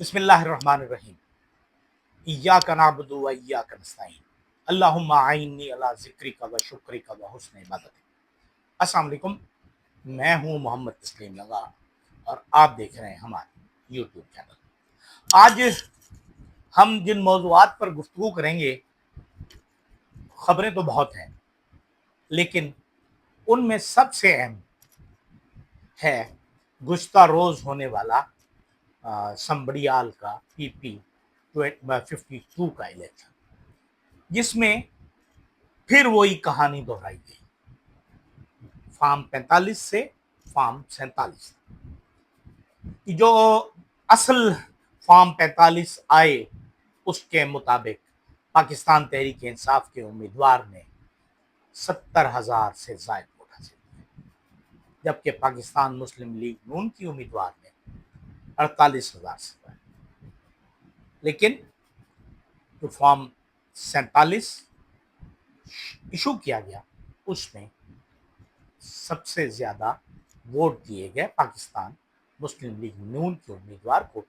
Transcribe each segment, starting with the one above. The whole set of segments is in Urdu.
بسم اللہ الرحمن الرحیم ایاک نعبد و ایاک نستعین اللہم اعنی علی ذکرک و شکرک و حسن عبادتک۔ السلام علیکم، میں ہوں محمد تسلیم لگا اور آپ دیکھ رہے ہیں ہمارے یوٹیوب چینل۔ آج ہم جن موضوعات پر گفتگو کریں گے، خبریں تو بہت ہیں، لیکن ان میں سب سے اہم ہے گزشتہ روز ہونے والا سمبڑیال کا پی پی 52 کا الیکشن، جس میں پھر وہی کہانی دہرائی گئی، فارم 45 سے فارم 47 جو اصل فارم 45 آئے اس کے مطابق پاکستان تحریک انصاف کے امیدوار نے 70,000 سے زائد ووٹ حاصل کیے، جبکہ پاکستان مسلم لیگ نون کی امیدوار نے 48,000 سے زائد۔ لیکن جو فارم 47 ایشو کیا گیا اس میں سب سے زیادہ ووٹ دیے گئے پاکستان مسلم لیگ نون کے امیدوار کو،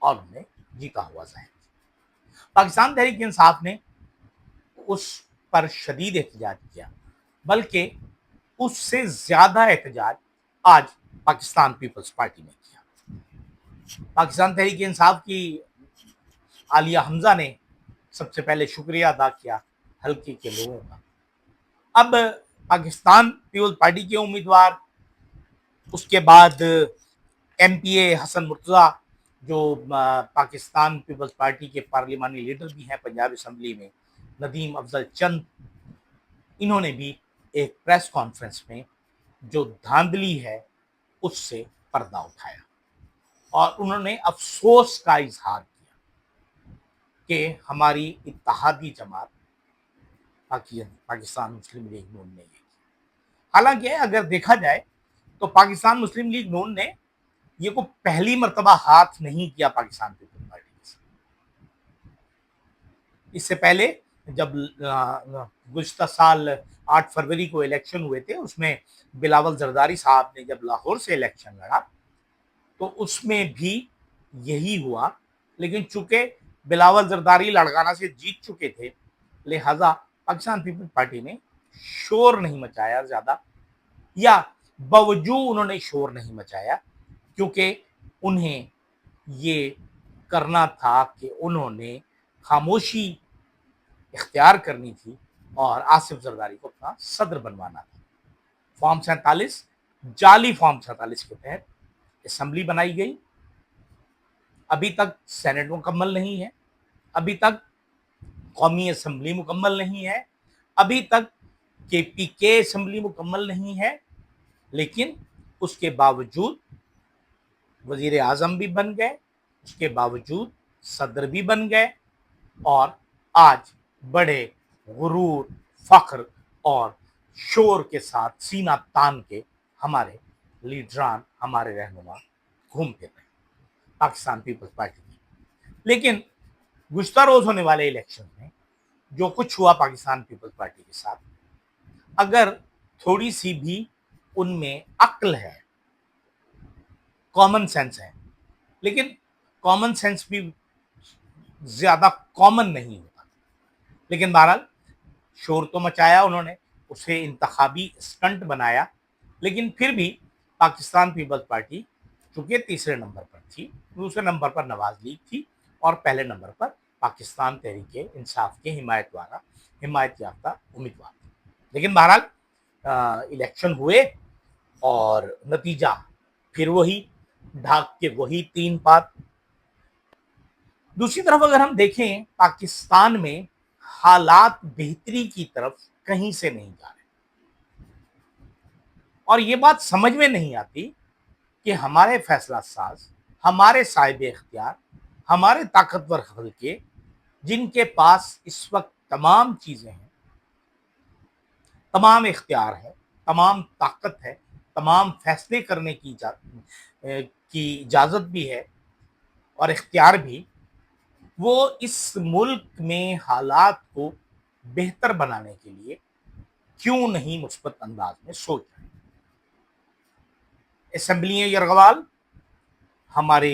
اور انہیں جیتا ہوا ظاہر کیا۔ پاکستان تحریک انصاف نے اس پر شدید احتجاج کیا، بلکہ اس سے زیادہ احتجاج آج پاکستان پیپلز پارٹی نے کیا۔ پاکستان تحریک انصاف کی عالیہ حمزہ نے سب سے پہلے شکریہ ادا کیا حلقے کے لوگوں کا۔ اب پاکستان پیپلز پارٹی کے امیدوار، اس کے بعد ایم پی اے حسن مرتضیٰ جو پاکستان پیپلز پارٹی کے پارلیمانی لیڈر بھی ہیں پنجاب اسمبلی میں، ندیم افضل چند، انہوں نے بھی ایک پریس کانفرنس میں جو دھاندلی ہے اس سے پردہ اٹھایا، اور انہوں نے افسوس کا اظہار کیا کہ ہماری اتحادی جماعت پاکستان مسلم لیگ نون نے یہ کیا۔ حالانکہ اگر دیکھا جائے تو پاکستان مسلم لیگ نون نے یہ کو پہلی مرتبہ ہاتھ نہیں کیا پاکستان پیپلز پارٹی کے ساتھ۔ اس سے پہلے جب گزشتہ سال 8 فروری کو الیکشن ہوئے تھے، اس میں بلاول زرداری صاحب نے جب لاہور سے الیکشن لڑا تو اس میں بھی یہی ہوا، لیکن چونکہ بلاول زرداری لڑکانہ سے جیت چکے تھے، لہذا پاکستان پیپلز پارٹی نے شور نہیں مچایا زیادہ، یا باوجود انہوں نے شور نہیں مچایا، کیونکہ انہیں یہ کرنا تھا کہ انہوں نے خاموشی اختیار کرنی تھی اور آصف زرداری کو اپنا صدر بنوانا تھا۔ فارم 47 جعلی فارم 47 کے تحت اسمبلی بنائی گئی، ابھی تک سینٹ مکمل نہیں ہے، ابھی تک قومی اسمبلی مکمل نہیں ہے، ابھی تک کے پی کے اسمبلی مکمل نہیں ہے، لیکن اس کے باوجود وزیر اعظم بھی بن گئے، اس کے باوجود صدر بھی بن گئے، اور آج بڑے غرور، فخر اور شور کے ساتھ سینہ تان کے ہمارے لیڈران، ہمارے رہنما گھوم پھر رہے ہیں پاکستان پیپلز پارٹی کی۔ لیکن گزشتہ روز ہونے والے الیکشن میں جو کچھ ہوا پاکستان پیپلز پارٹی کے ساتھ، اگر تھوڑی سی بھی ان میں عقل ہے، کامن سینس ہے، لیکن کامن سینس بھی زیادہ کامن نہیں ہوتا، لیکن بہرحال شور تو مچایا انہوں نے، اسے انتخابی اسٹنٹ بنایا، لیکن پھر بھی پاکستان پیپلز پارٹی چونکہ تیسرے نمبر پر تھی، دوسرے نمبر پر نواز لیگ تھی، اور پہلے نمبر پر پاکستان تحریک انصاف کے حمایت یافتہ امیدوار تھے۔ لیکن بہرحال الیکشن ہوئے اور نتیجہ پھر وہی ڈھاک کے وہی 3 پات۔ دوسری طرف اگر ہم دیکھیں، پاکستان میں حالات بہتری کی طرف کہیں سے نہیں جا رہے، اور یہ بات سمجھ میں نہیں آتی کہ ہمارے فیصلہ ساز، ہمارے صاحب اختیار، ہمارے طاقتور حلقے، جن کے پاس اس وقت تمام چیزیں ہیں، تمام اختیار ہے، تمام طاقت ہے، تمام فیصلے کرنے کی اجازت بھی ہے اور اختیار بھی، وہ اس ملک میں حالات کو بہتر بنانے کے لیے کیوں نہیں مثبت انداز میں سوچ رہے ہیں۔ اسمبلی یرغمال، ہمارے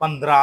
15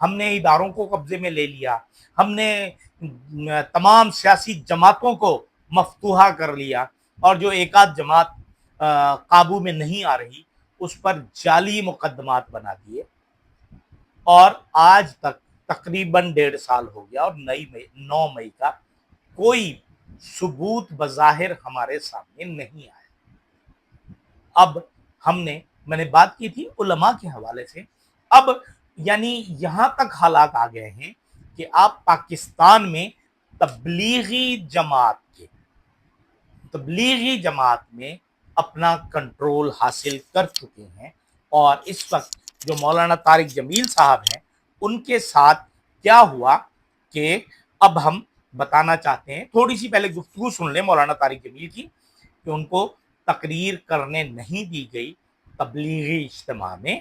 ہم نے اداروں کو قبضے میں لے لیا، ہم نے تمام سیاسی جماعتوں کو مفتوحہ کر لیا، اور جو ایک آدھ جماعت قابو میں نہیں آ رہی اس پر جعلی مقدمات بنا دیے، اور آج تک تقریباً 1.5 سال ہو گیا، اور 9 مئی کا کوئی ثبوت بظاہر ہمارے سامنے نہیں آیا۔ اب میں نے بات کی تھی علماء کے حوالے سے، اب یعنی یہاں تک حالات آ گئے ہیں کہ آپ پاکستان میں تبلیغی جماعت میں اپنا کنٹرول حاصل کر چکے ہیں، اور اس وقت جو مولانا طارق جمیل صاحب ہیں ان کے ساتھ کیا ہوا کہ اب ہم بتانا چاہتے ہیں۔ تھوڑی سی پہلے گفتگو سن لیں مولانا طارق جمیل کی، کہ ان کو تقریر کرنے نہیں دی گئی تبلیغی اجتماع میں،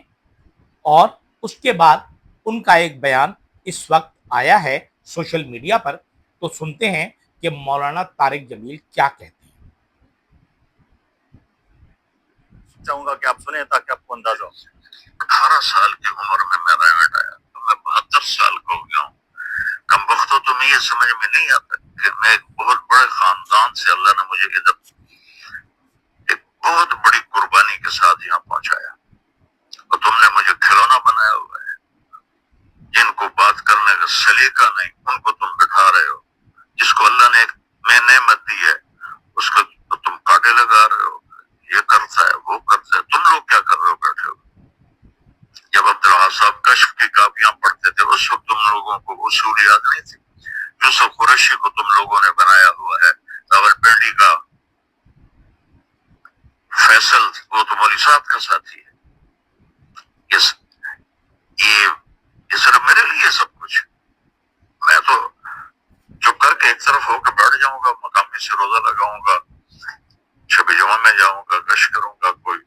اور اس کے بعد ان کا ایک بیان اس وقت آیا ہے سوشل میڈیا پر، تو سنتے ہیں کہ مولانا طارق جمیل کیا کہتے ہیں۔ چاہوں گا کہ آپ سنیں تاکہ آپ کو اندازہ ہو۔ 18 سال کی عمر میں ریمنڈ آیا تو میں 72 سال کا ہو گیا ہوں۔ کم وقتوں تو میں یہ سمجھ میں نہیں آتا کہ میں ایک بہت بڑے خاندان سے اللہ نے مجھے ادھر ایک بہت بڑی قربانی کے ساتھ یہاں پہنچایا، اور تم نے مجھے کھلونا بنایا ہوا ہے۔ جن کو بات کرنے کا سلیقہ نہیں ان کو تم بٹھا رہے ہو، جس کو اللہ نے ایک میں نعمت دی ہے اس کو تم کاٹے لگا رہے ہو، یہ کرتا ہے وہ کرتا ہے۔ تم لوگ کیا کر رہے ہو بیٹھے ہو؟ جب عبدالحق صاحب کشف کی کاپیاں پڑھتے تھے اس وقت تم لوگوں کو اصول یاد نہیں تھی۔ یوسف قریشی کو تم لوگوں نے بنایا ہوا ہے، راولپنڈی کا فیصل وہ تو مولوی صاحب کا ساتھی ہے۔ یہ صرف میرے لیے سب کچھ، میں تو چپ کر کے ایک طرف ہو کے بیٹھ جاؤں گا، مقامی سے روزہ لگاؤں گا، شب جمعہ میں جاؤں گا، گشت کروں گا، کوئی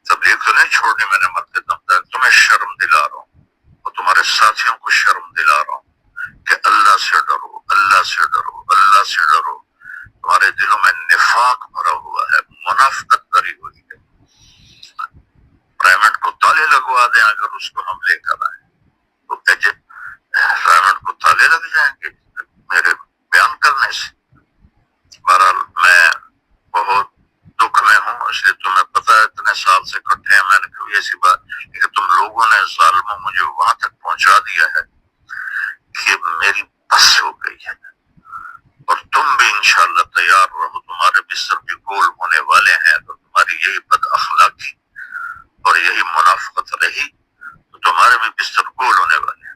تبلیغ تو نہیں چھوڑنی میں نے مرتے دم تک۔ تمہیں شرم دلا رہا ہوں اور تمہارے ساتھیوں کو شرم دلا رہا ہوں کہ اللہ سے ڈرو، اللہ سے ڈرو، اللہ سے ڈرو۔ تمہارے دلوں میں نفاق بھرا ہوا ہے، منافقت بھری ہوئی ہے۔ ریمنڈ کو تالے لگوا دیں اگر اس کو ہم لے کر آئیں تو ریمنڈ کو تالے لگ جائیں گے میرے بیان کرنے سے۔ بہرحال میں بہت دکھ میں ہوں، اس لیے تمہیں پتا ہے اتنے سال سے کٹھے ہیں، میں نے کبھی ایسی بات کہ تم لوگوں نے ظالموں مجھے وہاں تک پہنچا دیا ہے کہ میری بس ہو گئی ہے، اور تم بھی انشاءاللہ تیار رہو، تمہارے بستر بھی گول ہونے والے ہیں۔ اگر تمہاری یہی بد اخلاقی اور یہی منافقت رہی تو تمہارے بھی بستر گول ہونے والے ہیں۔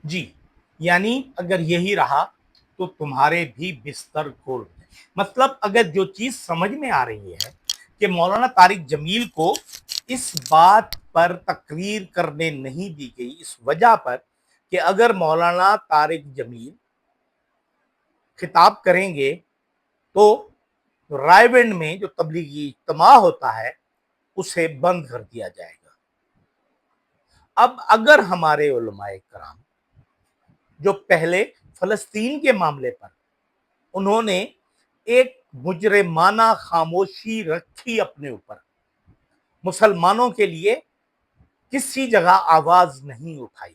جی، یعنی اگر یہی رہا تو تمہارے بھی بستر گول ہیں۔ مطلب اگر جو چیز سمجھ میں آ رہی ہے کہ مولانا طارق جمیل کو اس بات پر تقریر کرنے نہیں دی گئی، اس وجہ پر کہ اگر مولانا طارق جمیل خطاب کریں گے تو رائے ونڈ میں جو تبلیغی اجتماع ہوتا ہے اسے بند کر دیا جائے گا۔ اب اگر ہمارے علماء کرام جو پہلے فلسطین کے معاملے پر انہوں نے ایک مجرمانہ خاموشی رکھی اپنے اوپر، مسلمانوں کے لیے کسی جگہ آواز نہیں اٹھائی،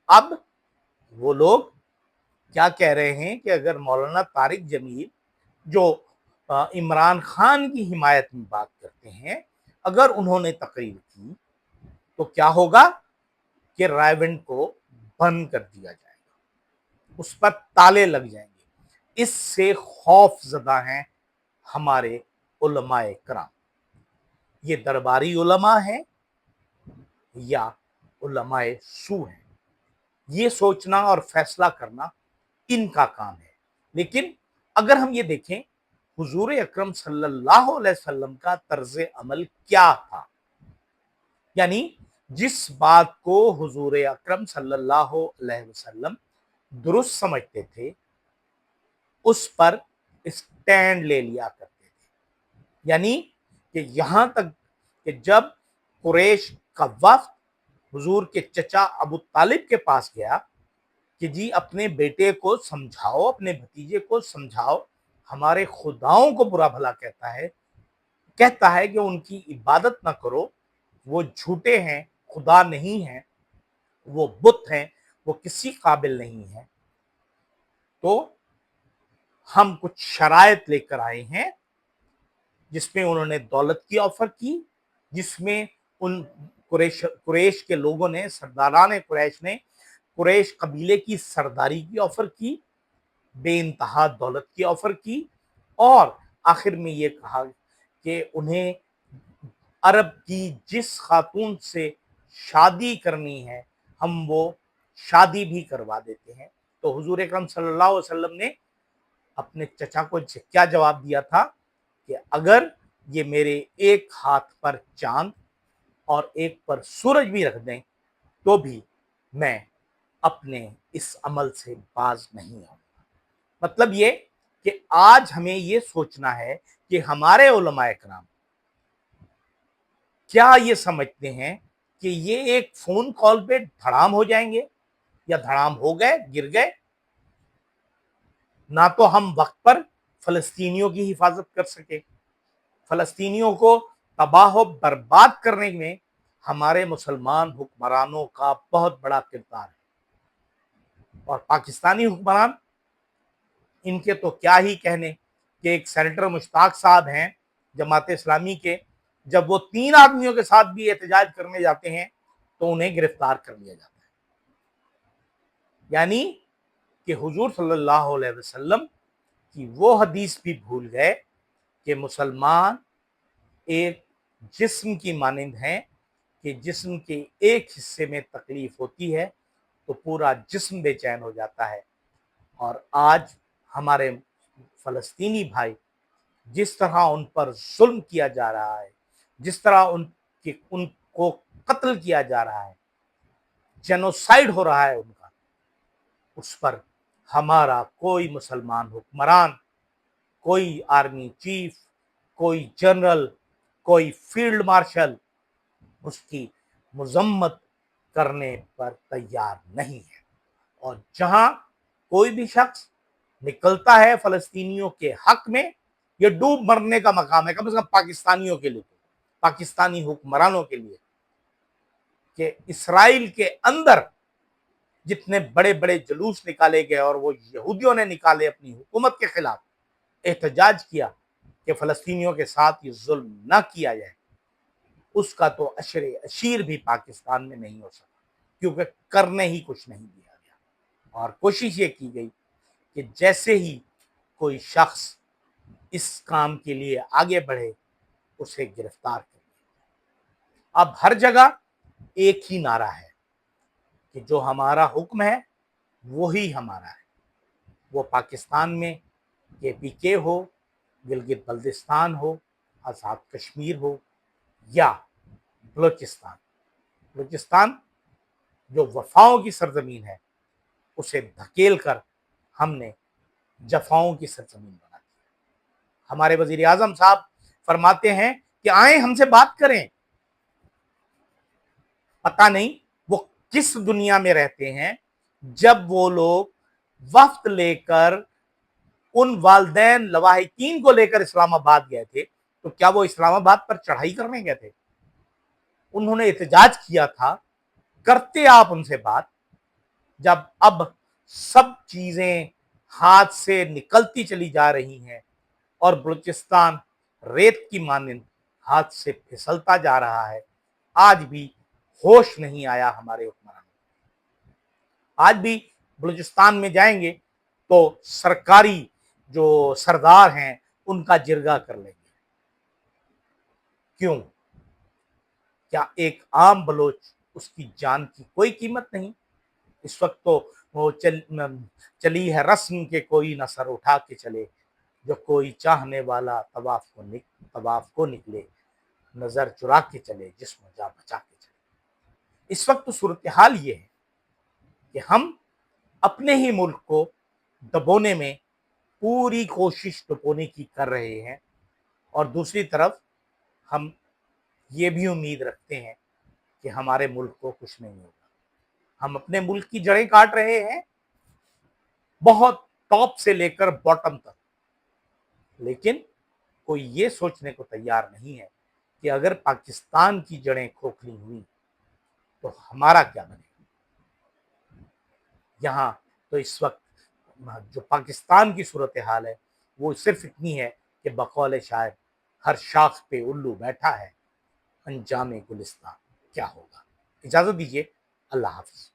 اب وہ لوگ کیا کہہ رہے ہیں کہ اگر مولانا طارق جمیل جو عمران خان کی حمایت میں بات کرتے ہیں اگر انہوں نے تقریر کی تو کیا ہوگا کہ رائے ونڈ کو بند کر دیا جائے گا، اس پر تالے لگ جائیں گے۔ اس سے خوف زدہ ہیں ہمارے علماء کرام۔ یہ درباری علماء ہیں یا علماء سو ہیں، یہ سوچنا اور فیصلہ کرنا ان کا کام ہے۔ لیکن اگر ہم یہ دیکھیں حضور اکرم صلی اللہ علیہ وسلم کا طرز عمل کیا تھا، یعنی جس بات کو حضور اکرم صلی اللہ علیہ وسلم درست سمجھتے تھے اس پر اسٹینڈ لے لیا کرتے تھے، یعنی کہ یہاں تک کہ جب قریش کا وفد حضور کے چچا ابو طالب کے پاس گیا کہ جی اپنے بیٹے کو سمجھاؤ، اپنے بھتیجے کو سمجھاؤ، ہمارے خداؤں کو برا بھلا کہتا ہے کہ ان کی عبادت نہ کرو، وہ جھوٹے ہیں، خدا نہیں ہیں، وہ بت ہیں وہ کسی قابل نہیں ہیں، تو ہم کچھ شرائط لے کر آئے ہیں جس میں انہوں نے دولت کی آفر کی، جس میں ان قریش کے لوگوں نے، سرداران قریش نے قریش قبیلے کی سرداری کی آفر کی، بے انتہا دولت کی آفر کی، اور آخر میں یہ کہا کہ انہیں عرب کی جس خاتون سے شادی کرنی ہے ہم وہ شادی بھی کروا دیتے ہیں۔ تو حضور اکرم صلی اللہ علیہ وسلم نے اپنے چچا کو کیا جواب دیا تھا کہ اگر یہ میرے ایک ہاتھ پر چاند اور ایک پر سورج بھی رکھ دیں تو بھی میں اپنے اس عمل سے باز نہیں ہوں۔ مطلب یہ کہ آج ہمیں یہ سوچنا ہے کہ ہمارے علماء اکرام کیا یہ سمجھتے ہیں کہ یہ ایک فون کال پہ دھڑام ہو جائیں گے یا دھڑام ہو گئے، گر گئے؟ نہ تو ہم وقت پر فلسطینیوں کی حفاظت کر سکے، فلسطینیوں کو تباہ و برباد کرنے میں ہمارے مسلمان حکمرانوں کا بہت بڑا کردار ہے، اور پاکستانی حکمران ان کے تو کیا ہی کہنے کہ ایک سینیٹر مشتاق صاحب ہیں جماعت اسلامی کے، جب وہ 3 آدمیوں کے ساتھ بھی احتجاج کرنے جاتے ہیں تو انہیں گرفتار کر لیا جاتا ہے۔ یعنی کہ حضور صلی اللہ علیہ وسلم کی وہ حدیث بھی بھول گئے کہ مسلمان ایک جسم کی مانند ہیں کہ جسم کے ایک حصے میں تکلیف ہوتی ہے تو پورا جسم بے چین ہو جاتا ہے۔ اور آج ہمارے فلسطینی بھائی جس طرح ان پر ظلم کیا جا رہا ہے، جس طرح ان کو قتل کیا جا رہا ہے، جینوسائیڈ ہو رہا ہے ان کا، اس پر ہمارا کوئی مسلمان حکمران، کوئی آرمی چیف، کوئی جنرل، کوئی فیلڈ مارشل اس کی مذمت کرنے پر تیار نہیں ہے۔ اور جہاں کوئی بھی شخص نکلتا ہے فلسطینیوں کے حق میں، یہ ڈوب مرنے کا مقام ہے، کم از کم پاکستانیوں کے لیے، پاکستانی حکمرانوں کے لیے، کہ اسرائیل کے اندر جتنے بڑے بڑے جلوس نکالے گئے اور وہ یہودیوں نے نکالے اپنی حکومت کے خلاف، احتجاج کیا کہ فلسطینیوں کے ساتھ یہ ظلم نہ کیا جائے، اس کا تو عشر عشیر بھی پاکستان میں نہیں ہو سکا، کیونکہ کرنے ہی کچھ نہیں دیا گیا۔ اور کوشش یہ کی گئی کہ جیسے ہی کوئی شخص اس کام کے لیے آگے بڑھے اسے گرفتار کر لیا۔ اب ہر جگہ ایک ہی نعرہ ہے کہ جو ہمارا حکم ہے وہی ہمارا ہے، وہ پاکستان میں KPK ہو، گلگت بلتستان ہو، آزاد کشمیر ہو، یا بلوچستان جو وفاؤں کی سرزمین ہے اسے دھکیل کر ہم نے جفاؤں کی سرزمین بنا دیا۔ ہمارے وزیر اعظم صاحب فرماتے ہیں کہ آئیں ہم سے بات کریں۔ پتہ نہیں وہ کس دنیا میں رہتے ہیں جب وہ لوگ وفد لے کر ان والدین لواحقین کو لے کر اسلام آباد گئے تھے تو کیا وہ اسلام آباد پر چڑھائی کرنے گئے تھے؟ انہوں نے احتجاج کیا تھا، کرتے آپ ان سے بات، جب اب سب چیزیں ہاتھ سے نکلتی چلی جا رہی ہیں اور بلوچستان ریت کی مانند ہاتھ سے پھسلتا جا رہا ہے، آج بھی ہوش نہیں آیا ہمارے حکمرانوں۔ آج بھی بلوچستان میں جائیں گے تو سرکاری جو سردار ہیں ان کا جرگہ کر لیں گے۔ کیوں؟ کیا ایک عام بلوچ، اس کی جان کی کوئی قیمت نہیں؟ اس وقت تو وہ چلی ہے رسم کے کوئی نہ سر اٹھا کے چلے، جو کوئی چاہنے والا طواف کو نکلے، نظر چرا کے چلے، جسم جا بچا کے چلے۔ اس وقت صورتحال یہ ہے کہ ہم اپنے ہی ملک کو دبونے میں پوری کوشش ڈبونے کی کر رہے ہیں، اور دوسری طرف ہم یہ بھی امید رکھتے ہیں کہ ہمارے ملک کو کچھ نہیں ہوگا۔ ہم اپنے ملک کی جڑیں کاٹ رہے ہیں، بہت ٹاپ سے لے کر باٹم تک، لیکن کوئی یہ سوچنے کو تیار نہیں ہے کہ اگر پاکستان کی جڑیں کھوکھلی ہوئی تو ہمارا کیا بنے گا۔ یہاں تو اس وقت جو پاکستان کی صورتحال ہے وہ صرف اتنی ہے کہ بقول شاعر ہر شاخ پہ الو بیٹھا ہے، انجام گلستان کیا ہوگا۔ اجازت دیجیے، اللہ حافظ۔